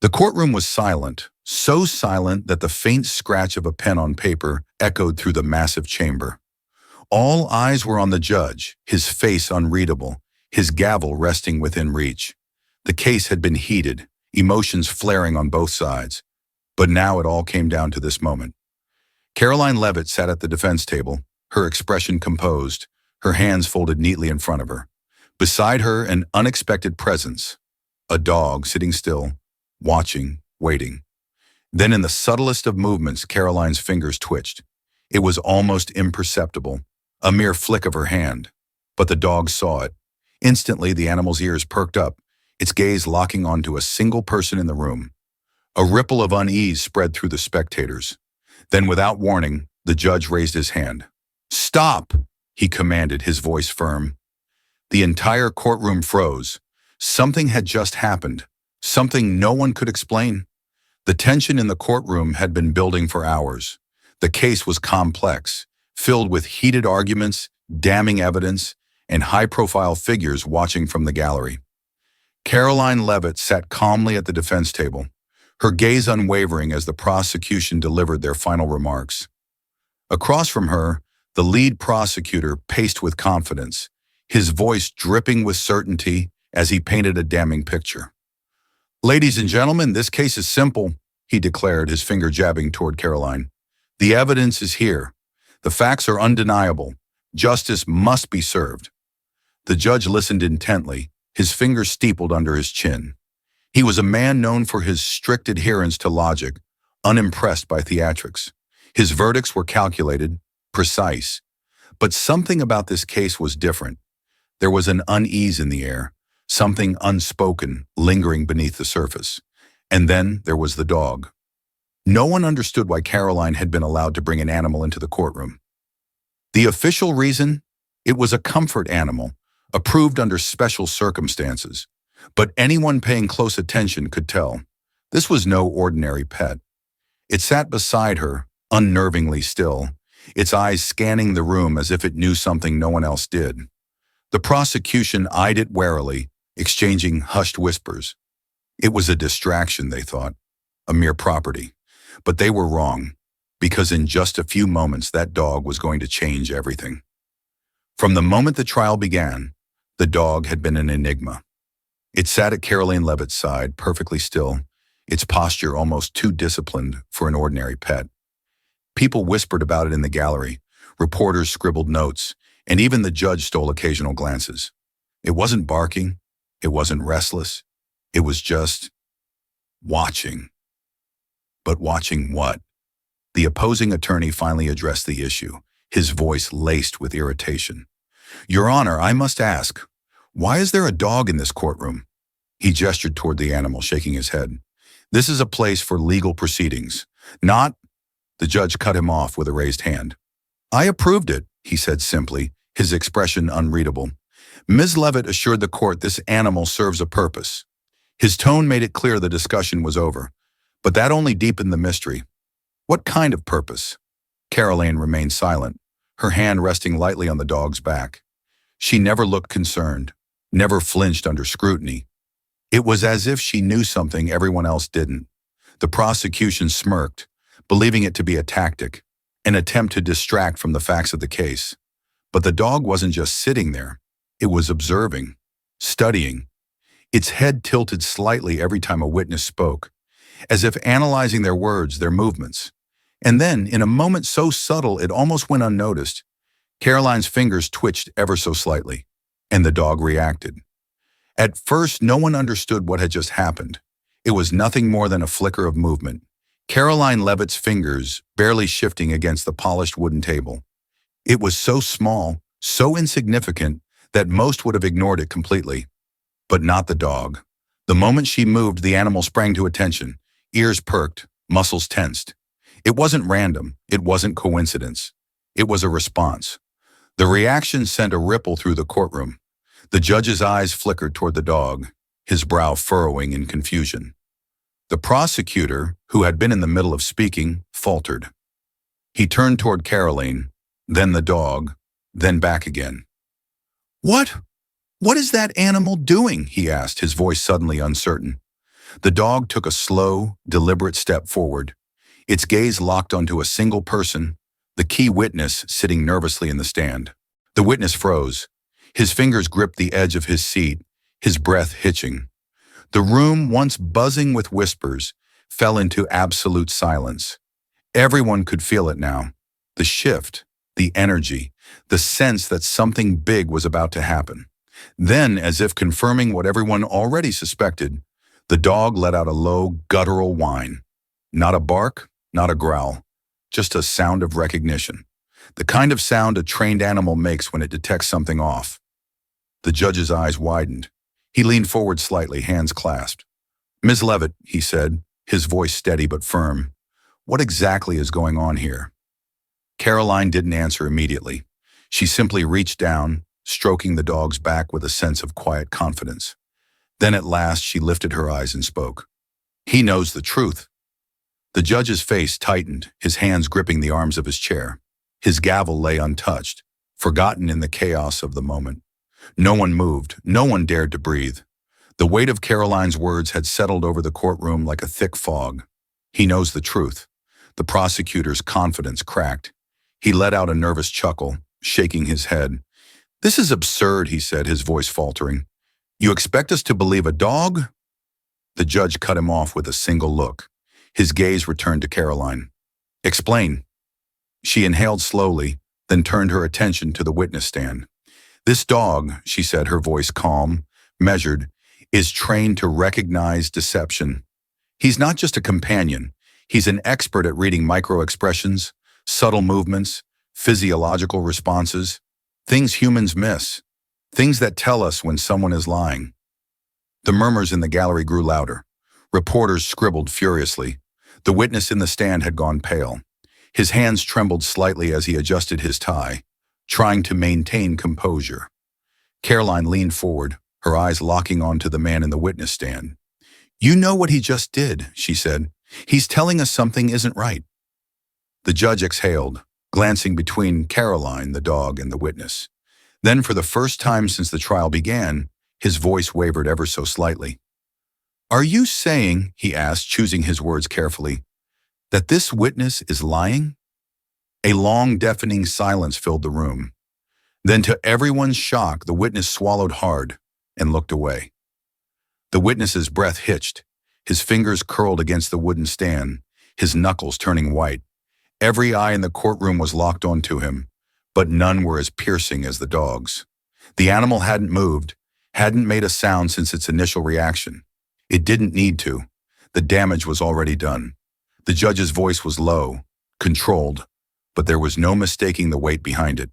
The courtroom was silent, so silent that the faint scratch of a pen on paper echoed through the massive chamber. All eyes were on the judge, his face unreadable, his gavel resting within reach. The case had been heated, emotions flaring on both sides. But now it all came down to this moment. Karoline Leavitt sat at the defense table, her expression composed, her hands folded neatly in front of her. Beside her, an unexpected presence. A dog sitting still, watching, waiting. Then in the subtlest of movements, Karoline's fingers twitched. It was almost imperceptible, a mere flick of her hand. But the dog saw it. Instantly, the animal's ears perked up, its gaze locking onto a single person in the room. A ripple of unease spread through the spectators. Then, without warning, the judge raised his hand. "Stop!" he commanded, his voice firm. The entire courtroom froze. Something had just happened, something no one could explain. The tension in the courtroom had been building for hours. The case was complex, filled with heated arguments, damning evidence, and high-profile figures watching from the gallery. Karoline Leavitt sat calmly at the defense table, her gaze unwavering as the prosecution delivered their final remarks. Across from her, the lead prosecutor paced with confidence, his voice dripping with certainty as he painted a damning picture. "Ladies and gentlemen, this case is simple," he declared, his finger jabbing toward Karoline. "The evidence is here. The facts are undeniable. Justice must be served." The judge listened intently, his fingers steepled under his chin. He was a man known for his strict adherence to logic, unimpressed by theatrics. His verdicts were calculated, precise. But something about this case was different. There was an unease in the air, something unspoken, lingering beneath the surface. And then there was the dog. No one understood why Karoline had been allowed to bring an animal into the courtroom. The official reason? It was a comfort animal, approved under special circumstances. But anyone paying close attention could tell. This was no ordinary pet. It sat beside her, unnervingly still, its eyes scanning the room as if it knew something no one else did. The prosecution eyed it warily, exchanging hushed whispers. It was a distraction, they thought, a mere property. But they were wrong, because in just a few moments that dog was going to change everything. From the moment the trial began, the dog had been an enigma. It sat at Karoline Leavitt's side, perfectly still, its posture almost too disciplined for an ordinary pet. People whispered about it in the gallery, reporters scribbled notes, and even the judge stole occasional glances. It wasn't barking, it wasn't restless, it was just watching. But watching what? The opposing attorney finally addressed the issue, his voice laced with irritation. "Your Honor, I must ask, why is there a dog in this courtroom?" He gestured toward the animal, shaking his head. "This is a place for legal proceedings, not—" The judge cut him off with a raised hand. "I approved it," he said simply, his expression unreadable. "Ms. Leavitt assured the court this animal serves a purpose." His tone made it clear the discussion was over, but that only deepened the mystery. What kind of purpose? Karoline remained silent, her hand resting lightly on the dog's back. She never looked concerned, never flinched under scrutiny. It was as if she knew something everyone else didn't. The prosecution smirked, believing it to be a tactic, an attempt to distract from the facts of the case. But the dog wasn't just sitting there. It was observing, studying. Its head tilted slightly every time a witness spoke, as if analyzing their words, their movements. And then, in a moment so subtle it almost went unnoticed, Karoline's fingers twitched ever so slightly, and the dog reacted. At first, no one understood what had just happened. It was nothing more than a flicker of movement, Karoline Leavitt's fingers barely shifting against the polished wooden table. It was so small, so insignificant, that most would have ignored it completely. But not the dog. The moment she moved, the animal sprang to attention, ears perked, muscles tensed. It wasn't random, it wasn't coincidence. It was a response. The reaction sent a ripple through the courtroom. The judge's eyes flickered toward the dog, his brow furrowing in confusion. The prosecutor, who had been in the middle of speaking, faltered. He turned toward Karoline, then the dog, then back again. What is that animal doing?" he asked, his voice suddenly uncertain. The dog took a slow, deliberate step forward. Its gaze locked onto a single person, the key witness sitting nervously in the stand. The witness froze. His fingers gripped the edge of his seat, his breath hitching. The room, once buzzing with whispers, fell into absolute silence. Everyone could feel it now. The shift, the energy, the sense that something big was about to happen. Then, as if confirming what everyone already suspected, the dog let out a low, guttural whine. Not a bark, not a growl, just a sound of recognition. The kind of sound a trained animal makes when it detects something off. The judge's eyes widened. He leaned forward slightly, hands clasped. "Ms. Leavitt," he said, his voice steady but firm, "what exactly is going on here?" Karoline didn't answer immediately. She simply reached down, stroking the dog's back with a sense of quiet confidence. Then at last she lifted her eyes and spoke. "He knows the truth." The judge's face tightened, his hands gripping the arms of his chair. His gavel lay untouched, forgotten in the chaos of the moment. No one moved, no one dared to breathe. The weight of Karoline's words had settled over the courtroom like a thick fog. "He knows the truth." The prosecutor's confidence cracked. He let out a nervous chuckle, shaking his head. "This is absurd," he said, his voice faltering. "You expect us to believe a dog?" The judge cut him off with a single look. His gaze returned to Karoline. "Explain." She inhaled slowly, then turned her attention to the witness stand. "This dog," she said, her voice calm, measured, "is trained to recognize deception. He's not just a companion. He's an expert at reading micro-expressions, subtle movements, physiological responses, things humans miss, things that tell us when someone is lying." The murmurs in the gallery grew louder. Reporters scribbled furiously. The witness in the stand had gone pale. His hands trembled slightly as he adjusted his tie, trying to maintain composure. Karoline leaned forward, her eyes locking onto the man in the witness stand. "You know what he just did," she said. "He's telling us something isn't right." The judge exhaled, glancing between Karoline, the dog, and the witness. Then, for the first time since the trial began, his voice wavered ever so slightly. "Are you saying," he asked, choosing his words carefully, "that this witness is lying?" A long, deafening silence filled the room. Then, to everyone's shock, the witness swallowed hard and looked away. The witness's breath hitched, his fingers curled against the wooden stand, his knuckles turning white. Every eye in the courtroom was locked onto him, but none were as piercing as the dog's. The animal hadn't moved, hadn't made a sound since its initial reaction. It didn't need to. The damage was already done. The judge's voice was low, controlled, but there was no mistaking the weight behind it.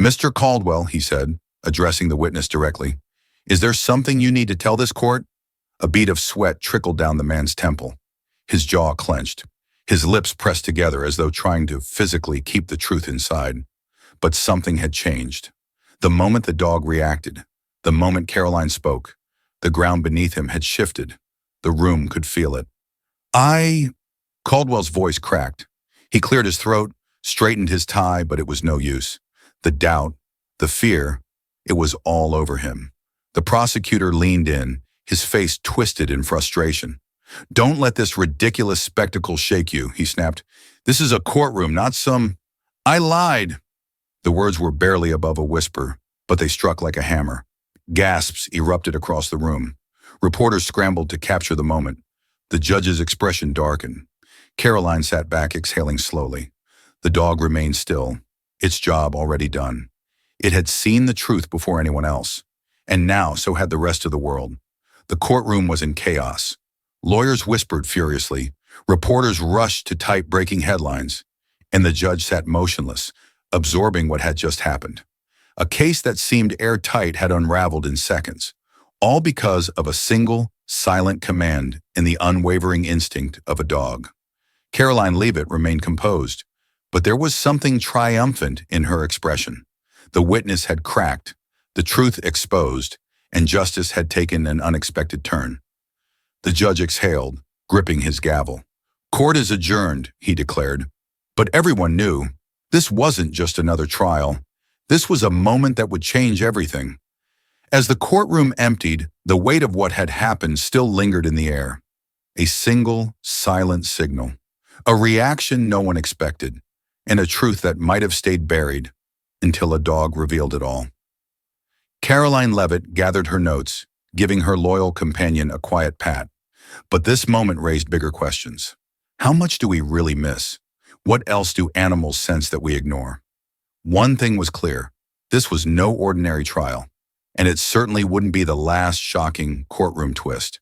"Mr. Caldwell," he said, addressing the witness directly, "is there something you need to tell this court?" A bead of sweat trickled down the man's temple. His jaw clenched. His lips pressed together as though trying to physically keep the truth inside. But something had changed. The moment the dog reacted, the moment Karoline spoke, the ground beneath him had shifted. The room could feel it. Caldwell's voice cracked. He cleared his throat, straightened his tie, but it was no use. The doubt, the fear, it was all over him. The prosecutor leaned in, his face twisted in frustration. "Don't let this ridiculous spectacle shake you," he snapped. "This is a courtroom, not some... I lied." The words were barely above a whisper, but they struck like a hammer. Gasps erupted across the room. Reporters scrambled to capture the moment. The judge's expression darkened. Karoline sat back, exhaling slowly. The dog remained still, its job already done. It had seen the truth before anyone else, and now so had the rest of the world. The courtroom was in chaos. Lawyers whispered furiously. Reporters rushed to type breaking headlines, and the judge sat motionless, absorbing what had just happened. A case that seemed airtight had unraveled in seconds, all because of a single, silent command and the unwavering instinct of a dog. Karoline Leavitt remained composed, but there was something triumphant in her expression. The witness had cracked, the truth exposed, and justice had taken an unexpected turn. The judge exhaled, gripping his gavel. "Court is adjourned," he declared. But everyone knew this wasn't just another trial. This was a moment that would change everything. As the courtroom emptied, the weight of what had happened still lingered in the air. A single, silent signal. A reaction no one expected, and a truth that might have stayed buried until a dog revealed it all. Karoline Leavitt gathered her notes, giving her loyal companion a quiet pat. But this moment raised bigger questions. How much do we really miss? What else do animals sense that we ignore? One thing was clear. This was no ordinary trial, and it certainly wouldn't be the last shocking courtroom twist.